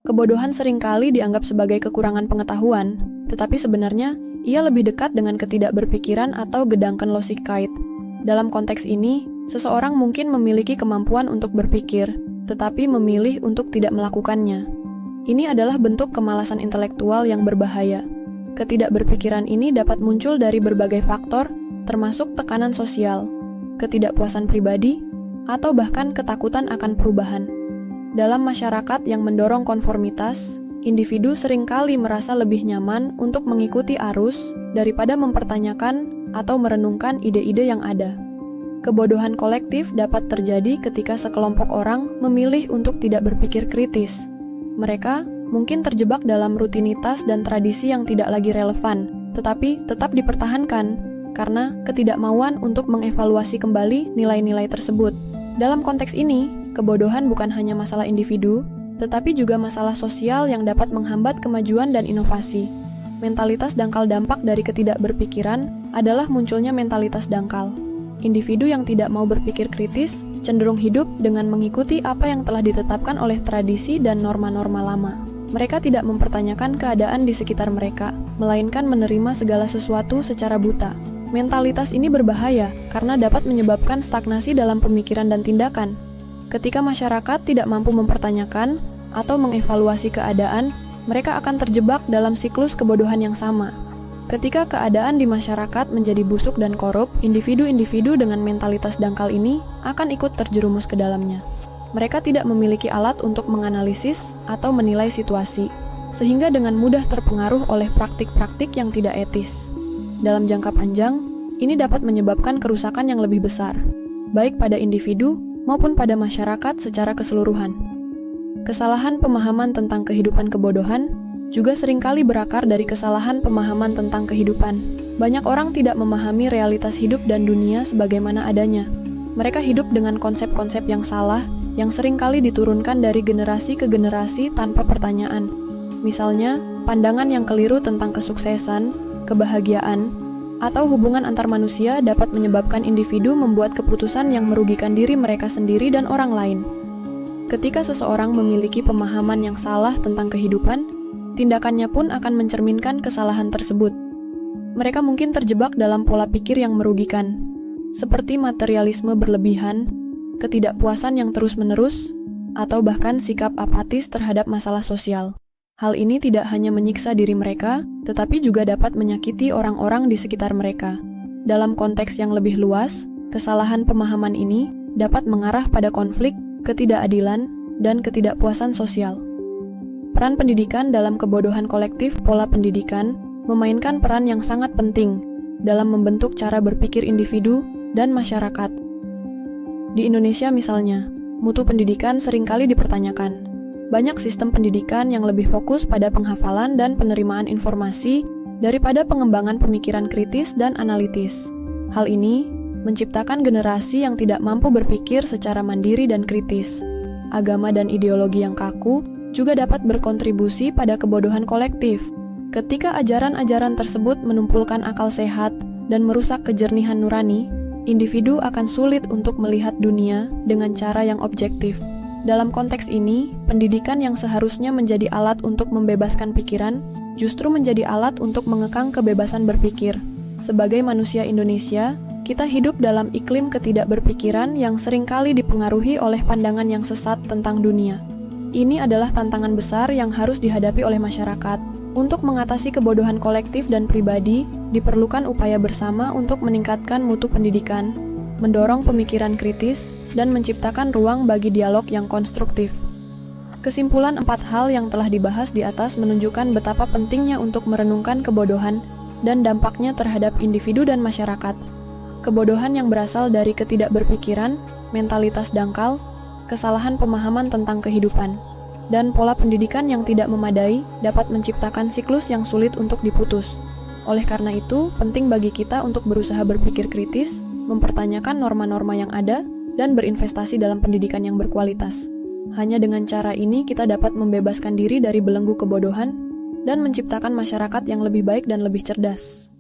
Kebodohan seringkali dianggap sebagai kekurangan pengetahuan, tetapi sebenarnya ia lebih dekat dengan ketidakberpikiran atau gedangkan losikait. Dalam konteks ini, seseorang mungkin memiliki kemampuan untuk berpikir, tetapi memilih untuk tidak melakukannya. Ini adalah bentuk kemalasan intelektual yang berbahaya. Ketidakberpikiran ini dapat muncul dari berbagai faktor, termasuk tekanan sosial, ketidakpuasan pribadi, atau bahkan ketakutan akan perubahan. Dalam masyarakat yang mendorong konformitas, individu seringkali merasa lebih nyaman untuk mengikuti arus daripada mempertanyakan atau merenungkan ide-ide yang ada. Kebodohan kolektif dapat terjadi ketika sekelompok orang memilih untuk tidak berpikir kritis. Mereka mungkin terjebak dalam rutinitas dan tradisi yang tidak lagi relevan, tetapi tetap dipertahankan karena ketidakmauan untuk mengevaluasi kembali nilai-nilai tersebut. Dalam konteks ini, kebodohan bukan hanya masalah individu, tetapi juga masalah sosial yang dapat menghambat kemajuan dan inovasi. Mentalitas dangkal dampak dari ketidakberpikiran adalah munculnya mentalitas dangkal. Individu yang tidak mau berpikir kritis cenderung hidup dengan mengikuti apa yang telah ditetapkan oleh tradisi dan norma-norma lama. Mereka tidak mempertanyakan keadaan di sekitar mereka, melainkan menerima segala sesuatu secara buta. Mentalitas ini berbahaya karena dapat menyebabkan stagnasi dalam pemikiran dan tindakan. Ketika masyarakat tidak mampu mempertanyakan atau mengevaluasi keadaan, mereka akan terjebak dalam siklus kebodohan yang sama. Ketika keadaan di masyarakat menjadi busuk dan korup, individu-individu dengan mentalitas dangkal ini akan ikut terjerumus ke dalamnya. Mereka tidak memiliki alat untuk menganalisis atau menilai situasi, sehingga dengan mudah terpengaruh oleh praktik-praktik yang tidak etis. Dalam jangka panjang, ini dapat menyebabkan kerusakan yang lebih besar, baik pada individu maupun pada masyarakat secara keseluruhan. Kesalahan pemahaman tentang kehidupan kebodohan juga seringkali berakar dari kesalahan pemahaman tentang kehidupan. Banyak orang tidak memahami realitas hidup dan dunia sebagaimana adanya. Mereka hidup dengan konsep-konsep yang salah, yang seringkali diturunkan dari generasi ke generasi tanpa pertanyaan. Misalnya, pandangan yang keliru tentang kesuksesan, kebahagiaan, atau hubungan antar manusia dapat menyebabkan individu membuat keputusan yang merugikan diri mereka sendiri dan orang lain. Ketika seseorang memiliki pemahaman yang salah tentang kehidupan, tindakannya pun akan mencerminkan kesalahan tersebut. Mereka mungkin terjebak dalam pola pikir yang merugikan, seperti materialisme berlebihan, ketidakpuasan yang terus-menerus, atau bahkan sikap apatis terhadap masalah sosial. Hal ini tidak hanya menyiksa diri mereka, tetapi juga dapat menyakiti orang-orang di sekitar mereka. Dalam konteks yang lebih luas, kesalahan pemahaman ini dapat mengarah pada konflik, ketidakadilan, dan ketidakpuasan sosial. Peran pendidikan dalam kebodohan kolektif pola pendidikan memainkan peran yang sangat penting dalam membentuk cara berpikir individu dan masyarakat. Di Indonesia misalnya, mutu pendidikan seringkali dipertanyakan. Banyak sistem pendidikan yang lebih fokus pada penghafalan dan penerimaan informasi daripada pengembangan pemikiran kritis dan analitis. Hal ini menciptakan generasi yang tidak mampu berpikir secara mandiri dan kritis. Agama dan ideologi yang kaku juga dapat berkontribusi pada kebodohan kolektif. Ketika ajaran-ajaran tersebut menumpulkan akal sehat dan merusak kejernihan nurani, individu akan sulit untuk melihat dunia dengan cara yang objektif. Dalam konteks ini, pendidikan yang seharusnya menjadi alat untuk membebaskan pikiran, justru menjadi alat untuk mengekang kebebasan berpikir. Sebagai manusia Indonesia, kita hidup dalam iklim ketidakberpikiran yang seringkali dipengaruhi oleh pandangan yang sesat tentang dunia. Ini adalah tantangan besar yang harus dihadapi oleh masyarakat. Untuk mengatasi kebodohan kolektif dan pribadi, diperlukan upaya bersama untuk meningkatkan mutu pendidikan, mendorong pemikiran kritis, dan menciptakan ruang bagi dialog yang konstruktif. Kesimpulan 4 hal yang telah dibahas di atas menunjukkan betapa pentingnya untuk merenungkan kebodohan dan dampaknya terhadap individu dan masyarakat. Kebodohan yang berasal dari ketidakberpikiran, mentalitas dangkal, kesalahan pemahaman tentang kehidupan, dan pola pendidikan yang tidak memadai dapat menciptakan siklus yang sulit untuk diputus. Oleh karena itu, penting bagi kita untuk berusaha berpikir kritis, mempertanyakan norma-norma yang ada, dan berinvestasi dalam pendidikan yang berkualitas. Hanya dengan cara ini kita dapat membebaskan diri dari belenggu kebodohan dan menciptakan masyarakat yang lebih baik dan lebih cerdas.